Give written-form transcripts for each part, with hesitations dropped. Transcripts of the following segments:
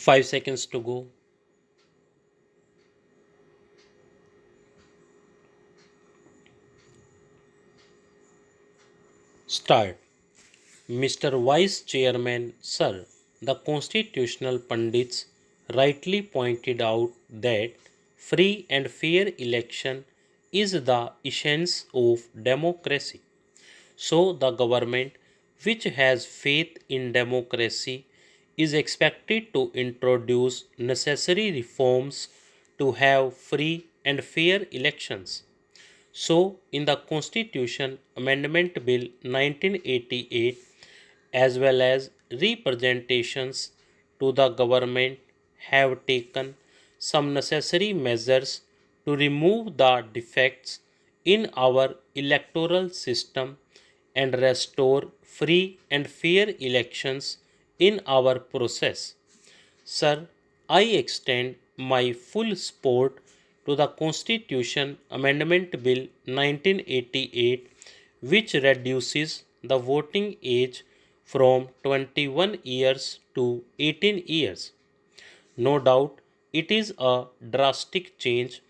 5 seconds to go. Start. Mr. Vice Chairman, Sir, the constitutional pundits rightly pointed out that free and fair election is the essence of democracy. So, the government, which has faith in democracy, is expected to introduce necessary reforms to have free and fair elections. So, in the Constitution Amendment Bill 1988, as well as representations to the government, have taken some necessary measures to remove the defects in our electoral system and restore free and fair elections in our process. Sir, I extend my full support to the Constitution Amendment Bill 1988, which reduces the voting age from 21 years to 18 years. No doubt it is a drastic change,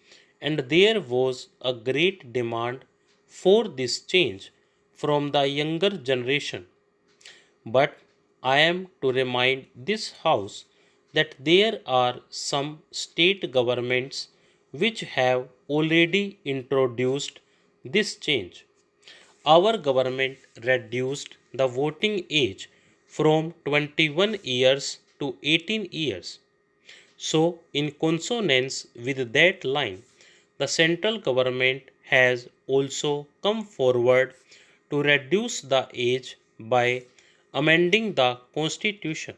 and there was a great demand for this change from the younger generation. But I am to remind this House that there are some state governments which have already introduced this change. Our government reduced the voting age from 21 years to 18 years. So, in consonance with that line, the central government has also come forward to reduce the age by amending the constitution.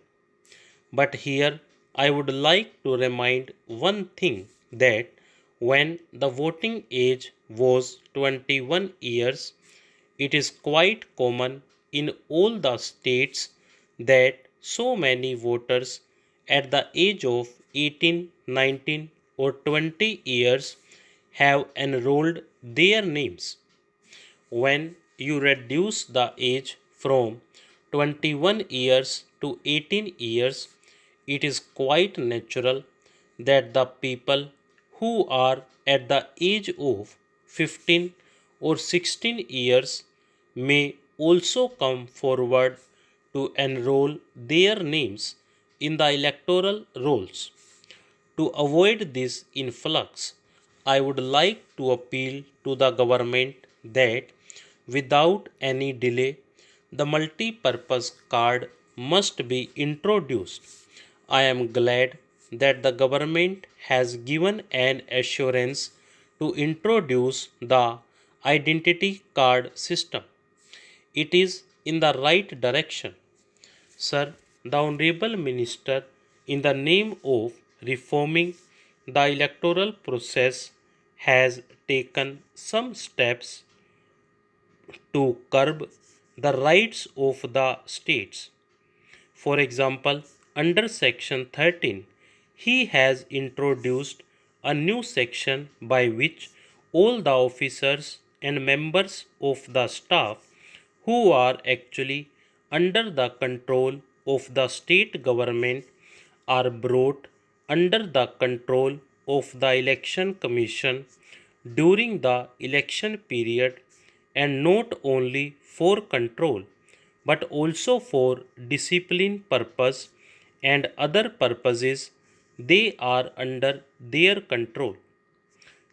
But here I would like to remind one thing, that when the voting age was 21 years, it is quite common in all the states that so many voters at the age of 18, 19 or 20 years have enrolled their names. When you reduce the age from 21 years to 18 years, it is quite natural that the people who are at the age of 15 or 16 years may also come forward to enroll their names in the electoral rolls. To avoid this influx, I would like to appeal to the government that without any delay, the multi-purpose card must be introduced. I am glad that the government has given an assurance to introduce the identity card system. It is in the right direction. Sir, the Honorable Minister, in the name of reforming the electoral process, has taken some steps to curb the rights of the states. For example, under Section 13, he has introduced a new section by which all the officers and members of the staff who are actually under the control of the state government are brought under the control of the Election Commission during the election period, and not only for control but also for discipline purpose and other purposes. They are under their control.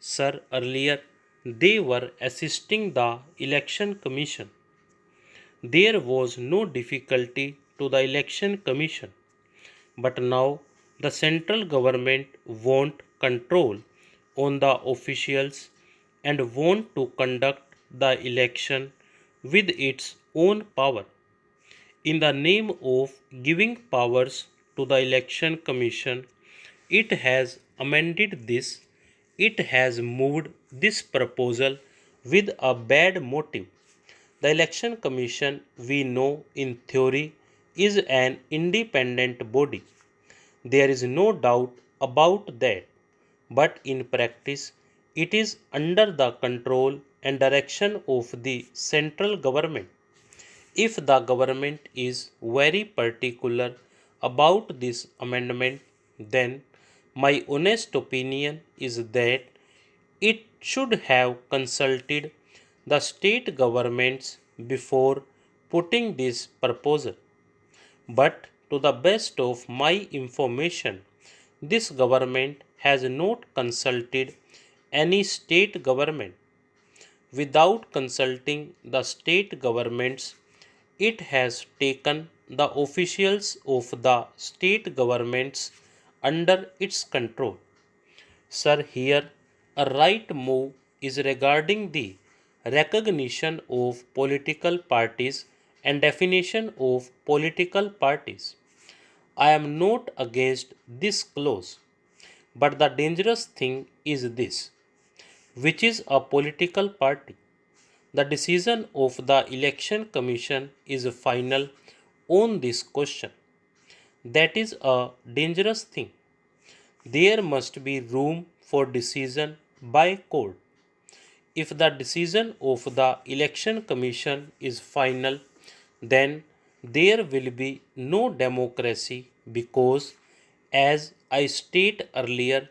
Sir, earlier they were assisting the election commission. There was no difficulty to the election commission, but now the central government want control on the officials and want to conduct the election with its own power. In the name of giving powers to the election commission, it has amended this. It has moved this proposal with a bad motive. The election commission, we know in theory, is an independent body. There is no doubt about that. But in practice, it is under the control and direction of the central government. If the government is very particular about this amendment, then my honest opinion is that it should have consulted the state governments before putting this proposal. But to the best of my information, this government has not consulted any state government. Without consulting the state governments, it has taken the officials of the state governments under its control. Sir, here a right move is regarding the recognition of political parties and definition of political parties. I am not against this clause, but the dangerous thing is this: which is a political party? The decision of the Election Commission is final on this question. That is a dangerous thing. There must be room for decision by court. If the decision of the Election Commission is final, then there will be no democracy because, as I stated earlier,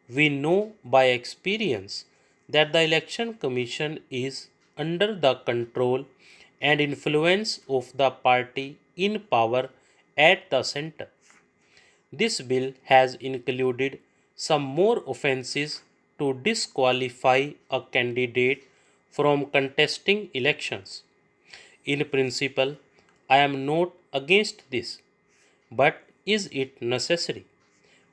we know by experience that the Election Commission is under the control and influence of the party in power at the center. This bill has included some more offences to disqualify a candidate from contesting elections. In principle, I am not against this, but is it necessary?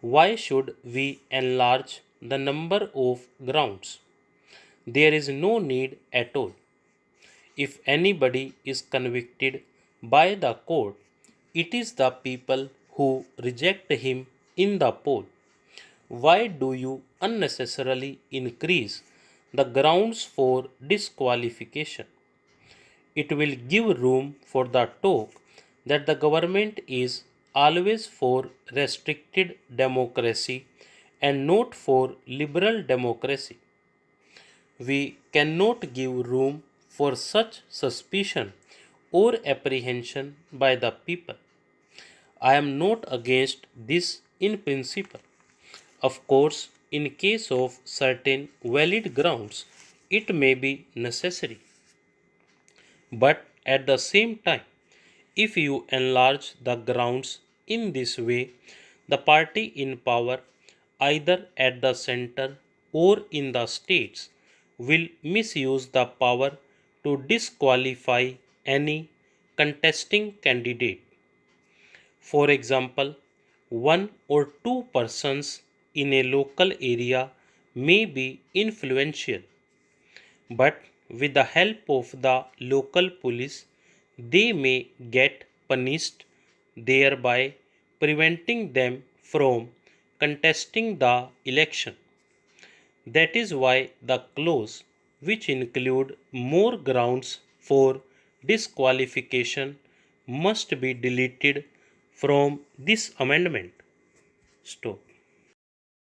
Why should we enlarge the number of grounds? There is no need at all. If anybody is convicted by the court, it is the people who reject him in the poll. Why do you unnecessarily increase the grounds for disqualification? It will give room for the talk that the government is always for restricted democracy and not for liberal democracy. We cannot give room for such suspicion or apprehension by the people. I am not against this in principle. Of course, in case of certain valid grounds, it may be necessary. But at the same time, if you enlarge the grounds in this way, the party in power, either at the center or in the states, will misuse the power to disqualify any contesting candidate. For example, one or two persons in a local area may be influential, but with the help of the local police, they may get punished, thereby preventing them from contesting the election. That is why the clause, which include more grounds for disqualification, must be deleted from this amendment. Stop.